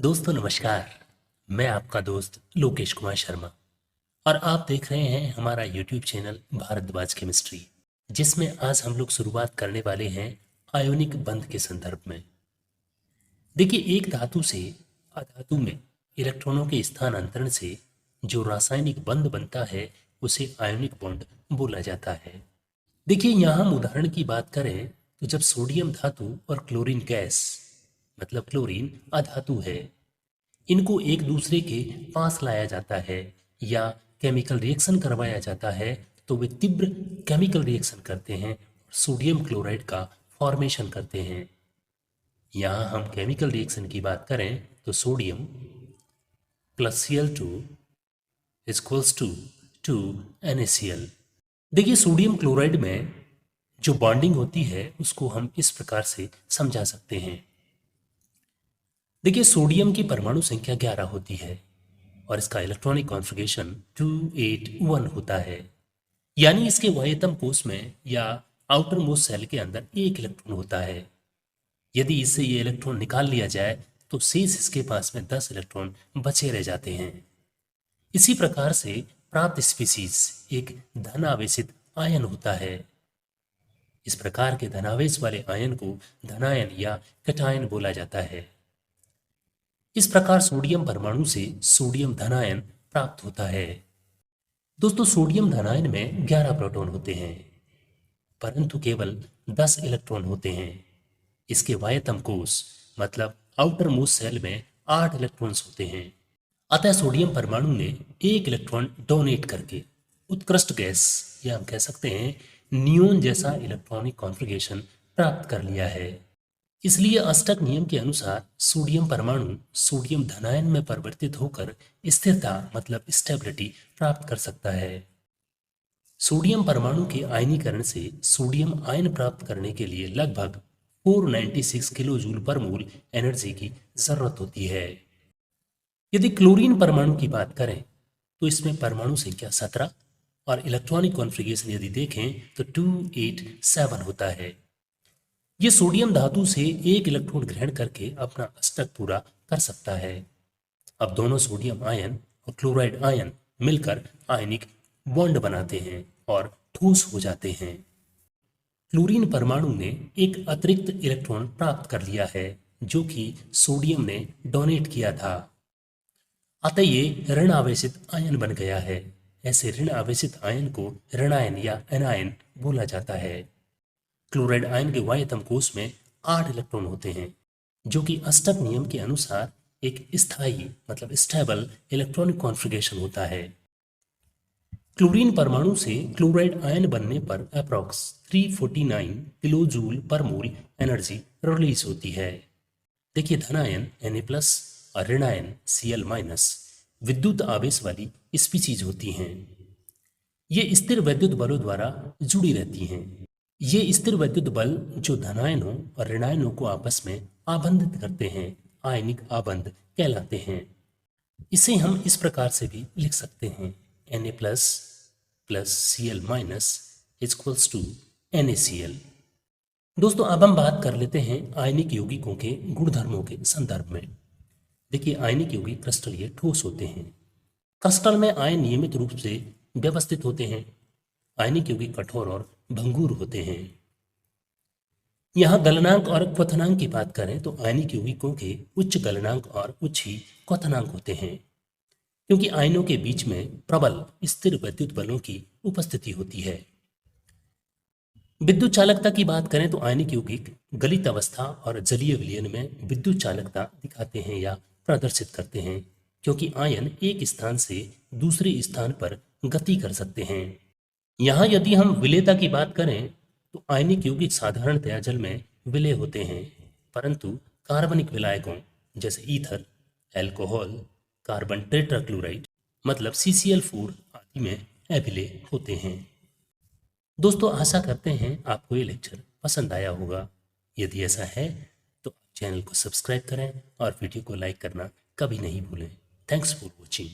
दोस्तों नमस्कार। मैं आपका दोस्त लोकेश कुमार शर्मा और आप देख रहे हैं हमारा यूट्यूब चैनल भारद्वाज केमिस्ट्री, जिसमें आज हम लोग शुरुआत करने वाले हैं आयोनिक बंध के संदर्भ में। देखिए, एक धातु से अधातु में इलेक्ट्रॉनों के स्थानांतरण से जो रासायनिक बंध बनता है उसे आयोनिक बॉन्ड बोला जाता है। देखिए, यहाँ हम उदाहरण की बात करें तो जब सोडियम धातु और क्लोरीन गैस मतलब क्लोरीन अधातु है, इनको एक दूसरे के पास लाया जाता है या केमिकल रिएक्शन करवाया जाता है तो वे तीव्र केमिकल रिएक्शन करते हैं, सोडियम क्लोराइड का फॉर्मेशन करते हैं। यहाँ हम केमिकल रिएक्शन की बात करें तो sodium plus Cl2 equals to NaCl। देखिए, सोडियम क्लोराइड में जो बॉन्डिंग होती है उसको हम इस प्रकार से समझा सकते हैं। देखिए, सोडियम की परमाणु संख्या 11 होती है और इसका इलेक्ट्रॉनिक कॉन्फ़िगरेशन 281 होता है, यानी इसके वाह्यतम कोश में या आउटर मोस्ट सेल के अंदर एक इलेक्ट्रॉन होता है। यदि इससे ये इलेक्ट्रॉन निकाल लिया जाए तो शेष इसके पास में 10 इलेक्ट्रॉन बचे रह जाते हैं। इसी प्रकार से प्राप्त स्पीसीज एक धन आवेशित आयन होता है। इस प्रकार के धनावेश वाले आयन को धनायन या कैटायन बोला जाता है। इस प्रकार सोडियम परमाणु से सोडियम धनायन प्राप्त होता है। दोस्तों, सोडियम धनायन में 11 प्रोटॉन होते हैं परंतु केवल 10 इलेक्ट्रॉन होते हैं। इसके वाह्यतम कोश मतलब आउटर मोस्ट सेल में 8 इलेक्ट्रॉन्स होते हैं। अतः सोडियम परमाणु ने एक इलेक्ट्रॉन डोनेट करके उत्कृष्ट गैस या हम कह सकते हैं नियोन जैसा इलेक्ट्रॉनिक कॉन्फ़िगरेशन प्राप्त कर लिया है। इसलिए अष्टक नियम के अनुसार सोडियम परमाणु सोडियम धनायन में परिवर्तित होकर स्थिरता मतलब स्टेबिलिटी प्राप्त कर सकता है। सोडियम परमाणु के आयनीकरण से सोडियम आयन प्राप्त करने के लिए लगभग 496 किलो जूल पर मोल एनर्जी की जरूरत होती है। यदि क्लोरीन परमाणु की बात करें तो इसमें परमाणु संख्या 17 और इलेक्ट्रॉनिक कॉन्फ़िगरेशन यदि देखें तो 287 होता है। ये सोडियम धातु से एक इलेक्ट्रॉन ग्रहण करके अपना अष्टक पूरा कर सकता है। अब दोनों सोडियम आयन और क्लोराइड आयन मिलकर आयनिक बॉन्ड बनाते हैं और ठोस हो जाते हैं। क्लोरीन परमाणु ने एक अतिरिक्त इलेक्ट्रॉन प्राप्त कर लिया है जो कि सोडियम ने डोनेट किया था। अतः ये ऋण आवेशित आयन बन गया है। ऐसे ऋण आवेशित आयन को ऋणायन या एनायन बोला जाता है। क्लोराइड आयन के वाह्यतम कोश में 8 इलेक्ट्रॉन होते हैं जो कि अष्टक नियम के अनुसार एक स्थायी मतलब स्टेबल इलेक्ट्रॉनिक कॉन्फ़िगरेशन होता है। क्लोरीन परमाणु से क्लोराइड आयन बनने पर अप्रॉक्स 349 किलो जूल पर मोल एनर्जी रिलीज होती है। देखिए, धनायन Na+ और ऋणायन Cl- विद्युत आवेश वाली स्पीसीज होती हैं। ये स्थिर वैद्युत बलों द्वारा जुड़ी रहती हैं। ये स्थिर वैद्युत बल जो धनायनों और ऋणायनों को आपस में आबंधित करते हैं आयनिक आबंध कहलाते हैं। इसे हम इस प्रकार से भी लिख सकते हैं Na+ plus Cl- equals to NaCl। दोस्तों, अब हम बात कर लेते हैं आयनिक यौगिकों के गुणधर्मों के संदर्भ में। देखिए, आयनिक यौगिक क्रिस्टल ये ठोस होते हैं। क्रिस्टल में आयन नियमित रूप से व्यवस्थित होते हैं। आयनिक यौगिक कठोर और भंगुर होते हैं। यहाँ गलनांक और क्वथनांक की बात करें तो आयनिक यौगिकों के उच्च गलनांक और उच्च ही क्वथनांक होते हैं क्योंकि आयनों के बीच में प्रबल स्थिर वैद्युत बलों की उपस्थिति होती है। विद्युत चालकता की बात करें तो आयनिक यौगिक गलित अवस्था और जलीय विलयन में विद्युत चालकता दिखाते हैं या प्रदर्शित करते हैं क्योंकि आयन एक स्थान से दूसरे स्थान पर गति कर सकते हैं। यहाँ यदि हम विलेयता की बात करें तो आयनिक यौगिक साधारणतया जल में विलय होते हैं परंतु कार्बनिक विलायकों जैसे ईथर, एल्कोहल, कार्बन टेट्राक्लोराइड मतलब CCl4 आदि में अभिलय होते हैं। दोस्तों, आशा करते हैं आपको ये लेक्चर पसंद आया होगा। यदि ऐसा है तो आप चैनल को सब्सक्राइब करें और वीडियो को लाइक करना कभी नहीं भूलें। Thanks for watching.